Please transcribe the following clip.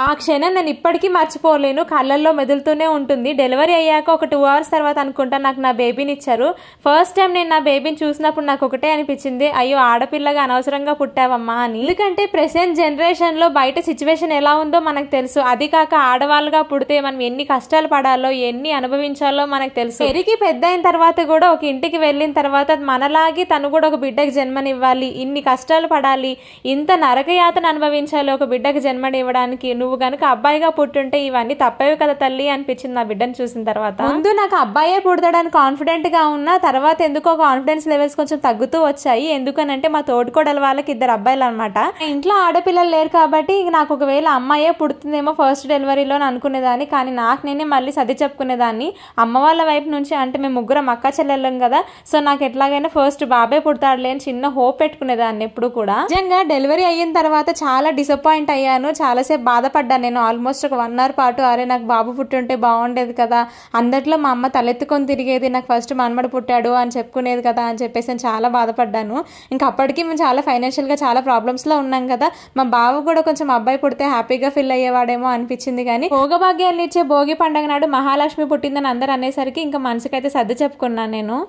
ఆ క్షణం నేను ఇప్పటికీ మర్చిపోలేను. కళ్ళల్లో మెదులుతూనే ఉంటుంది. డెలివరీ అయ్యాక ఒక 2 hours తర్వాత అనుకుంటా నాకు నా బేబీని ఇచ్చారు. ఫస్ట్ టైం నేను నా బేబీని చూసినప్పుడు నాకు ఒకటే అనిపించింది, అయ్యో ఆడపిల్లగా అనవసరంగా పుట్టావమ్మా అని. ఎందుకంటే ప్రెసెంట్ జనరేషన్ లో బయట సిచ్యువేషన్ ఎలా ఉందో మనకు తెలుసు. అది కాక ఆడవాళ్ళుగా పుడితే మనం ఎన్ని కష్టాలు పడాలో ఎన్ని అనుభవించాలో మనకు తెలుసు. పెరిగి పెద్ద అయిన తర్వాత కూడా ఒక ఇంటికి వెళ్ళిన తర్వాత మనలాగే తను కూడా ఒక బిడ్డకి జన్మనివ్వాలి, ఇన్ని కష్టాలు పడాలి, ఇంత నరకయాతన అనుభవించాలి ఒక బిడ్డకి జన్మనివ్వడానికి. నువ్వు గనుక అబ్బాయిగా పుట్టుంటే ఇవన్నీ తప్పేవి కదా తల్లి అనిపించింది నా బిడ్డను చూసిన తర్వాత. ముందు నాకు అబ్బాయే పుడతాడని కాన్ఫిడెంట్ గా ఉన్నా, తర్వాత ఎందుకో కాన్ఫిడెన్స్ లెవెల్స్ కొంచెం తగ్గుతూ వచ్చాయి. ఎందుకనంటే మా తోటికోడల వాళ్ళకి 2 అబ్బాయిలు అనమాట. ఇంట్లో ఆడపిల్లలు లేరు కాబట్టి నాకు ఒకవేళ అమ్మాయే పుడుతుందేమో ఫస్ట్ డెలివరీలో అనుకునేదాన్ని. కానీ నాకు నేనే మళ్ళీ సర్ది చెప్పుకునేదాన్ని అమ్మ వాళ్ళ వైపు నుంచి. అంటే మేము ముగ్గురం అక్క చెల్లెళ్ళం కదా, సో నాకు ఎట్లాగైనా ఫస్ట్ బాబే పుడతాడులే అని చిన్న హోప్ పెట్టుకునేదాన్ని ఎప్పుడు కూడా. నిజంగా డెలివరీ అయిన తర్వాత చాలా డిసప్పాయింట్ అయ్యాను. చాలాసేపు బాధపడ్డాను నేను. ఆల్మోస్ట్ ఒక 1 hour పాటు అరే నాకు బాబు పుట్టుంటే బాగుండేది కదా, అందట్లో మా అమ్మ తలెత్తుకొని తిరిగేది, నాకు ఫస్ట్ మనమడు పుట్టాడు అని చెప్పుకునేది కదా అని చెప్పేసి నేను చాలా బాధపడ్డాను. ఇంకా అప్పటికి మేము చాలా ఫైనాన్షియల్గా చాలా ప్రాబ్లమ్స్లో ఉన్నాం కదా. మా బావ కూడా కొంచెం అబ్బాయి పుడితే హ్యాపీగా ఫీల్ అయ్యేవాడేమో అనిపించింది. కానీ భోగభాగ్యాలు ఇచ్చే భోగి పండుగ నాడు మహాలక్ష్మి పుట్టిందని అందరూ అనేసరికి ఇంకా మనసుకైతే సర్ది చెప్పుకున్నాను నేను.